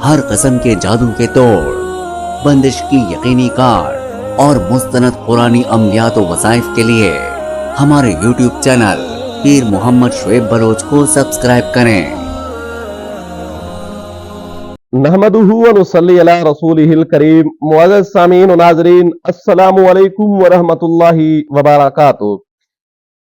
हर किस्म के जादू के तोड़, बंदिश की यकीनी कार और मुस्तनद कुरानी अमलियात व वज़ाइफ के लिए हमारे YouTube चैनल पीर मोहम्मद शुएब बलोच को सब्सक्राइब करें। नहमदुहु व नुसल्ली अला रसूलिहिल करीम। मुअज़्ज़ज़ सामीन व नाज़रीन, अस्सलामु अलैकुम व रहमतुल्लाहि व बरकातुहू।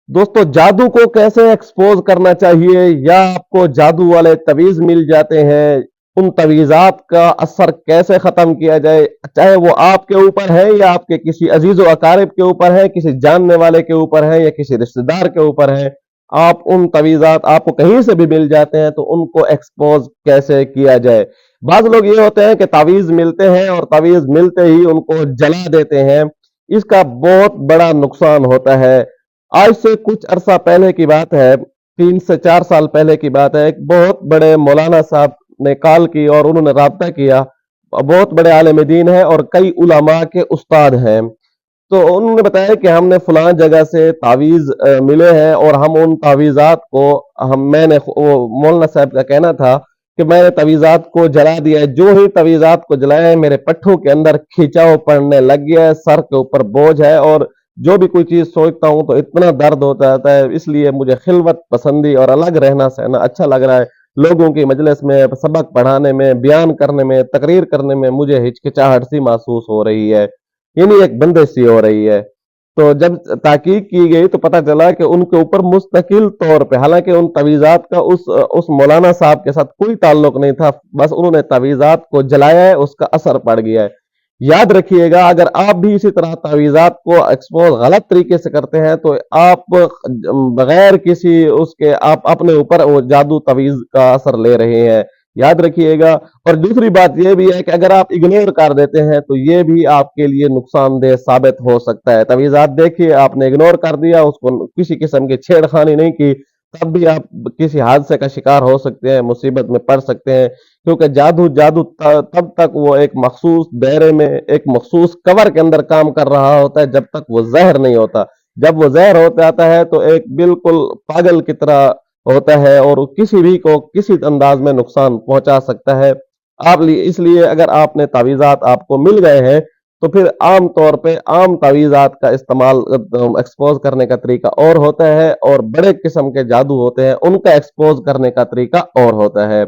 दोस्तों, जादू को कैसे एक्सपोज करना चाहिए, या आपको जादू वाले तवीज़ मिल जाते हैं, उन तवीज़ात का असर कैसे खत्म किया जाए, चाहे वो आपके ऊपर है या आपके किसी अजीज़ व अकारिब के ऊपर है, किसी जानने वाले के ऊपर है या किसी रिश्तेदार के ऊपर है। आप उन तवीज़ात आपको कहीं से भी मिल जाते हैं तो उनको एक्सपोज कैसे किया जाए। बाज़ लोग ये होते हैं कि तावीज़ मिलते हैं और तावीज़ मिलते ही उनको जला देते हैं। इसका बहुत बड़ा नुकसान होता है। आज से कुछ अरसा पहले की बात है, 3 से 4 साल पहले की बात है, एक बहुत बड़े मौलाना साहब ने कॉल की और उन्होंने राब्ता किया। बहुत बड़े आलिम दीन है और कई उलमा के उस्ताद हैं। तो उन्होंने बताया कि हमने फलां जगह से तावीज़ मिले हैं और हम उन तावीज़ात को मौलाना साहब का कहना था कि मैंने तावीज़ात को जला दिया है। जो ही तावीज़ात को जलाया है, मेरे पट्ठों के अंदर खिंचाव पड़ने लग गया है, सर के ऊपर बोझ है और जो भी कोई चीज सोचता हूं तो इतना दर्द होता रहता है। इसलिए मुझे खिलवत पसंदी और अलग रहना सहना अच्छा लग रहा है। लोगों की मजलिस में सबक पढ़ाने में, बयान करने में, तकरीर करने में मुझे हिचकिचाहट सी महसूस हो रही है, यानी एक बंदिश सी हो रही है। तो जब तहकीक की गई तो पता चला कि उनके ऊपर मुस्तकिल तौर पे, हालांकि उन तवीज़ात का उस मौलाना साहब के साथ कोई ताल्लुक नहीं था, बस उन्होंने तवीज़ात को जलाया है, उसका असर पड़ गया है। याद रखिएगा, अगर आप भी इसी तरह तावीज़ात को एक्सपोज गलत तरीके से करते हैं तो आप बगैर किसी उसके आप अपने ऊपर वो जादू तवीज़ का असर ले रहे हैं। याद रखिएगा। और दूसरी बात यह भी है कि अगर आप इग्नोर कर देते हैं तो यह भी आपके लिए नुकसानदेह साबित हो सकता है। तवीज़ात देखिए, आपने इग्नोर कर दिया, उसको किसी किस्म की छेड़खानी नहीं की, तब भी आप किसी हादसे का शिकार हो सकते हैं, मुसीबत में पड़ सकते हैं। क्योंकि जादू जादू तब तक वो एक मखसूस दायरे में, एक मखसूस कवर के अंदर काम कर रहा होता है जब तक वो जहर नहीं होता। जब वो जहर हो जाता है तो एक बिल्कुल पागल की तरह होता है और किसी भी को किसी अंदाज में नुकसान पहुंचा सकता है। इसलिए अगर आपने तावीज़ात आपको मिल गए हैं तो फिर आम तौर पे आम तावीज़ात का इस्तेमाल एक्सपोज करने का तरीका और होता है, और बड़े किस्म के जादू होते हैं उनका एक्सपोज करने का तरीका और होता है।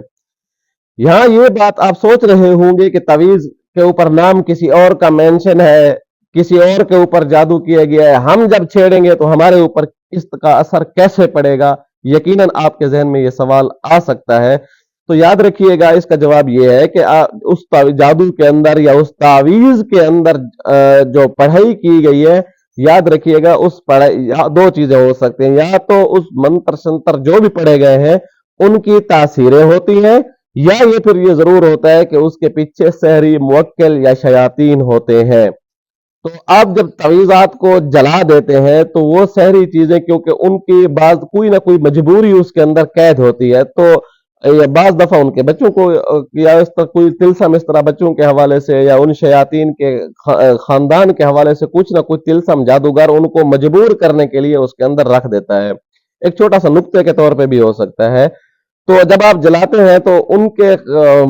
यहाँ ये बात आप सोच रहे होंगे कि तावीज़ के ऊपर नाम किसी और का मेंशन है, किसी और के ऊपर जादू किया गया है, हम जब छेड़ेंगे तो हमारे ऊपर इसका असर कैसे पड़ेगा। यकीनन आपके जहन में ये सवाल आ सकता है। तो याद रखिएगा, इसका जवाब ये है कि उस जादू के अंदर या उस तावीज़ के अंदर जो पढ़ाई की गई है, याद रखिएगा उस पढ़ाई दो चीजें हो सकती हैं। या तो उस मंत्र शंत्र जो भी पढ़े गए हैं उनकी तासीरें होती हैं, या ये फिर ये जरूर होता है कि उसके पीछे सहरी मुवक्किल या शयातीन होते हैं। तो आप जब तवीज़ात को जला देते हैं तो वो सहरी चीजें, क्योंकि उनकी बाज कोई ना कोई मजबूरी उसके अंदर कैद होती है, तो बाज दफा उनके बच्चों को या इस तरह कोई तिलसम इस तरह बच्चों के हवाले से या उन शयातीन के खानदान के हवाले से कुछ ना कुछ तिलसम जादूगर उनको मजबूर करने के लिए उसके अंदर रख देता है। एक छोटा सा नुक्ते के तौर पे भी हो सकता है। तो जब आप जलाते हैं तो उनके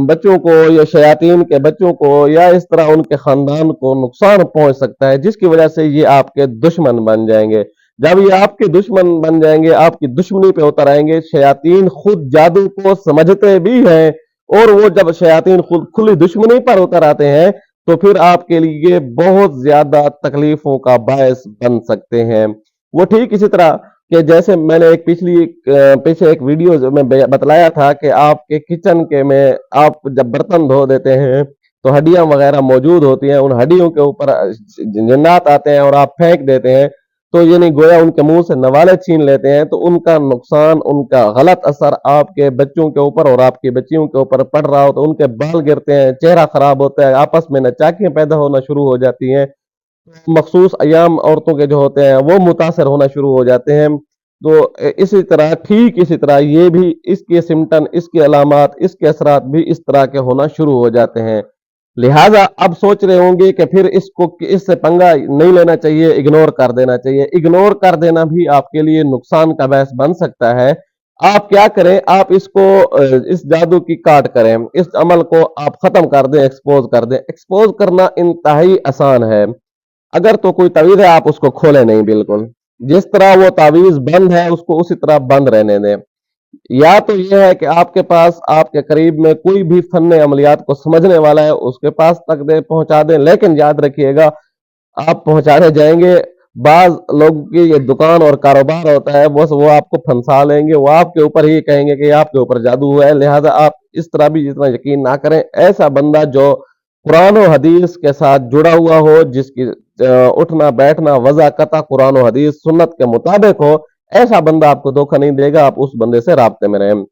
बच्चों को या शयातीन के बच्चों को या इस तरह उनके खानदान को नुकसान पहुंच सकता है, जिसकी वजह से ये आपके दुश्मन बन जाएंगे। जब ये आपके दुश्मन बन जाएंगे, आपकी दुश्मनी पे उतर आएंगे। शयातीन खुद जादू को समझते भी हैं, और वो जब शयातीन खुद खुली दुश्मनी पर उतर आते हैं तो फिर आपके लिए बहुत ज्यादा तकलीफों का बायस बन सकते हैं। वो ठीक इसी तरह कि जैसे मैंने एक पीछे एक वीडियो में बतलाया था कि आपके किचन के में आप जब बर्तन धो देते हैं तो हड्डियां वगैरह मौजूद होती हैं, उन हड्डियों के ऊपर जिन्नात आते हैं और आप फेंक देते हैं, तो ये नहीं गोया उनके मुंह से नवाले छीन लेते हैं, तो उनका नुकसान, उनका गलत असर आपके बच्चों के ऊपर और आपकी बच्चियों के ऊपर पड़ रहा हो तो उनके बाल गिरते हैं, चेहरा खराब होता है, आपस में नचाकियां पैदा होना शुरू हो जाती हैं। मखसूस अयाम औरतों के जो होते हैं वो मुतासर होना शुरू हो जाते हैं। तो इसी तरह ठीक इसी तरह ये भी इसके सिम्टम, इसके अलामात, इसके असरात भी इस तरह के होना शुरू हो जाते हैं। लिहाजा अब सोच रहे होंगे कि फिर इससे पंगा नहीं लेना चाहिए, इग्नोर कर देना चाहिए। इग्नोर कर देना भी आपके लिए नुकसान का बायस बन सकता है। आप क्या करें, आप इसको इस जादू की काट करें, इस अमल को आप खत्म कर दें, एक्सपोज कर दें। एक्सपोज करना इंतहाई आसान है। अगर तो कोई तावीज है, आप उसको खोले नहीं, बिल्कुल जिस तरह वो तावीज बंद है उसको उसी तरह बंद रहने दें। या तो यह है कि आपके पास, आपके करीब में कोई भी फन अमलियात को समझने वाला है, उसके पास तक दे पहुंचा दें। लेकिन याद रखिएगा, आप पहुंचाने जाएंगे, बाज लोगों की ये दुकान और कारोबार होता है, बस वो आपको फंसा लेंगे, वो आपके ऊपर ही कहेंगे कि आपके ऊपर जादू हुआ है। लिहाजा आप इस तरह भी जितना यकीन ना करें। ऐसा बंदा जो कुरान और हदीस के साथ जुड़ा हुआ हो, जिसकी उठना बैठना वज़ा कता कुरान और हदीस सुन्नत के मुताबिक हो, ऐसा बंदा आपको धोखा नहीं देगा। आप उस बंदे से राब्ते में रहें।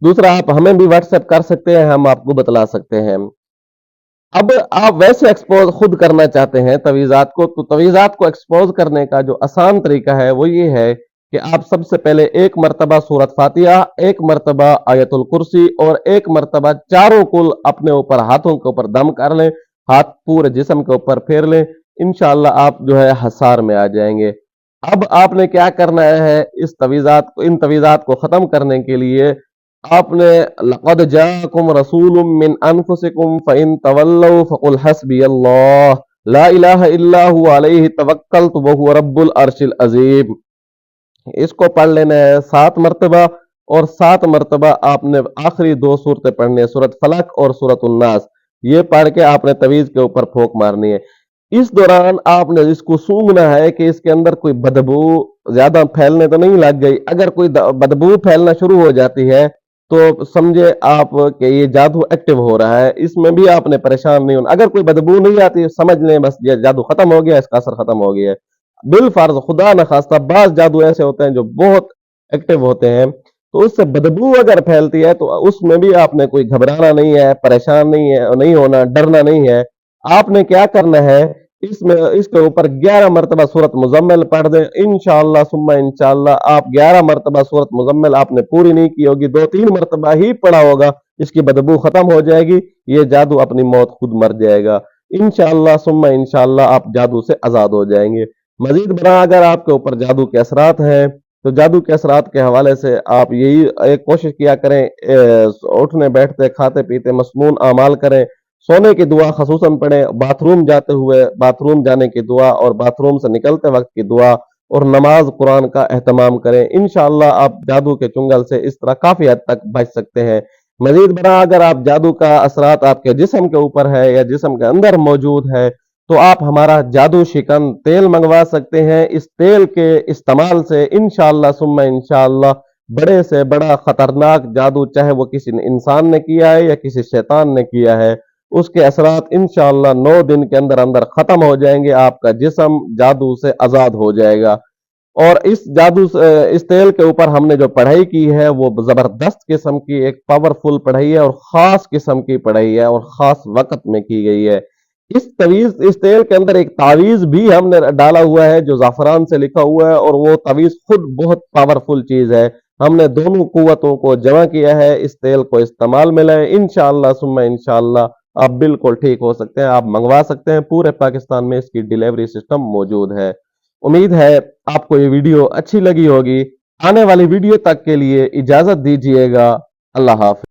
दूसरा, आप हमें भी व्हाट्सएप कर सकते हैं, हम आपको बतला सकते हैं। अब आप वैसे एक्सपोज खुद करना चाहते हैं तवीज़ात को, तो तवीज़ात को एक्सपोज करने का जो आसान तरीका है वो ये है कि आप सबसे पहले एक मरतबा सूरत फातिहा, एक मरतबा आयतुल कुर्सी और एक मरतबा चारों कुल अपने ऊपर, हाथों के ऊपर दम कर लें, हाथ पूरे जिस्म के ऊपर फेर लें। इंशाअल्लाह आप जो है हसार में आ जाएंगे। अब आपने क्या करना है, इस तवीज़ात को, इन तवीज़ात को ख़त्म करने के लिए आपने, लक़द जाअकुम रसूलुम मिन अनफुसिकुम फ़इन तवल्लौ फ़क़ुल हस्बियल्लाह ला इलाहा इल्ला हुवा अलैहि तवक्कलतु व हुवा रब्बुल अर्शिल अज़ीम। इसको पढ़ लेना है 7 मरतबा, और 7 मरतबा आपने आखिरी 2 सूरतें पढ़नी है, सूरत फलक और सूरत उन्नास। ये पढ़ के आपने तवीज़ के ऊपर फूंक मारनी है। इस दौरान आपने इसको सूंघना है कि इसके अंदर कोई बदबू ज्यादा फैलने तो नहीं लग गई। अगर कोई बदबू फैलना शुरू हो जाती है तो समझे आप कि ये जादू एक्टिव हो रहा है। इसमें भी आपने परेशान नहीं होना। अगर कोई बदबू नहीं आती, समझ लें बस ये जादू खत्म हो गया, इसका असर खत्म हो गया है। बिल फर्ज खुदा न खास्ता बाज जादू ऐसे होते हैं जो बहुत एक्टिव होते हैं, तो उससे बदबू अगर फैलती है तो उसमें भी आपने कोई घबराना नहीं है, परेशान नहीं है, नहीं होना, डरना नहीं है। आपने क्या करना है, इसमें इसके ऊपर 11 मरतबा सूरत मुजम्मिल पढ़ दें। इंशाअल्लाह सुम्मा इंशाअल्लाह आप 11 मरतबा सूरत मुजम्मिल आपने पूरी नहीं की होगी, 2-3 मरतबा ही पढ़ा होगा, इसकी बदबू खत्म हो जाएगी, ये जादू अपनी मौत खुद मर जाएगा। इंशाअल्लाह सुम्मा इंशाअल्लाह आप जादू से आजाद हो जाएंगे। मजीद बरा अगर आपके ऊपर जादू के असरात हैं, तो जादू के असरात के हवाले से आप यही एक कोशिश किया करें, उठने बैठते खाते पीते मसनून अमाल करें, सोने की दुआ खसूसन पढ़ें, बाथरूम जाते हुए बाथरूम जाने की दुआ और बाथरूम से निकलते वक्त की दुआ, और नमाज कुरान का एहतमाम करें। इंशाअल्लाह आप जादू के चुंगल से इस तरह काफी हद तक बच सकते हैं। मजीद बरा अगर आप जादू का असरात आपके जिस्म के ऊपर है या जिस्म के अंदर मौजूद है, तो आप हमारा जादू शिकन तेल मंगवा सकते हैं। इस तेल के इस्तेमाल से इंशाअल्लाह सुम्मा इंशाअल्लाह बड़े से बड़ा खतरनाक जादू, चाहे वो किसी इंसान ने किया है या किसी शैतान ने किया है, उसके असरात इंशाअल्लाह 9 दिन के अंदर अंदर खत्म हो जाएंगे। आपका जिस्म जादू से आजाद हो जाएगा। और इस जादू इस तेल के ऊपर हमने जो पढ़ाई की है वो जबरदस्त किस्म की एक पावरफुल पढ़ाई है और खास किस्म की पढ़ाई है और खास वक्त में की गई है। इस तेल के अंदर एक तावीज भी हमने डाला हुआ है जो जाफरान से लिखा हुआ है, और वो तावीज खुद बहुत पावरफुल चीज है। हमने दोनों कुव्वतों को जमा किया है। इस तेल को इस्तेमाल में लाए, इंशाअल्लाह सुम्मा इंशाअल्लाह आप बिल्कुल ठीक हो सकते हैं। आप मंगवा सकते हैं, पूरे पाकिस्तान में इसकी डिलीवरी सिस्टम मौजूद है। उम्मीद है आपको ये वीडियो अच्छी लगी होगी। आने वाली वीडियो तक के लिए इजाजत दीजिएगा। अल्लाह हाफ़िज़।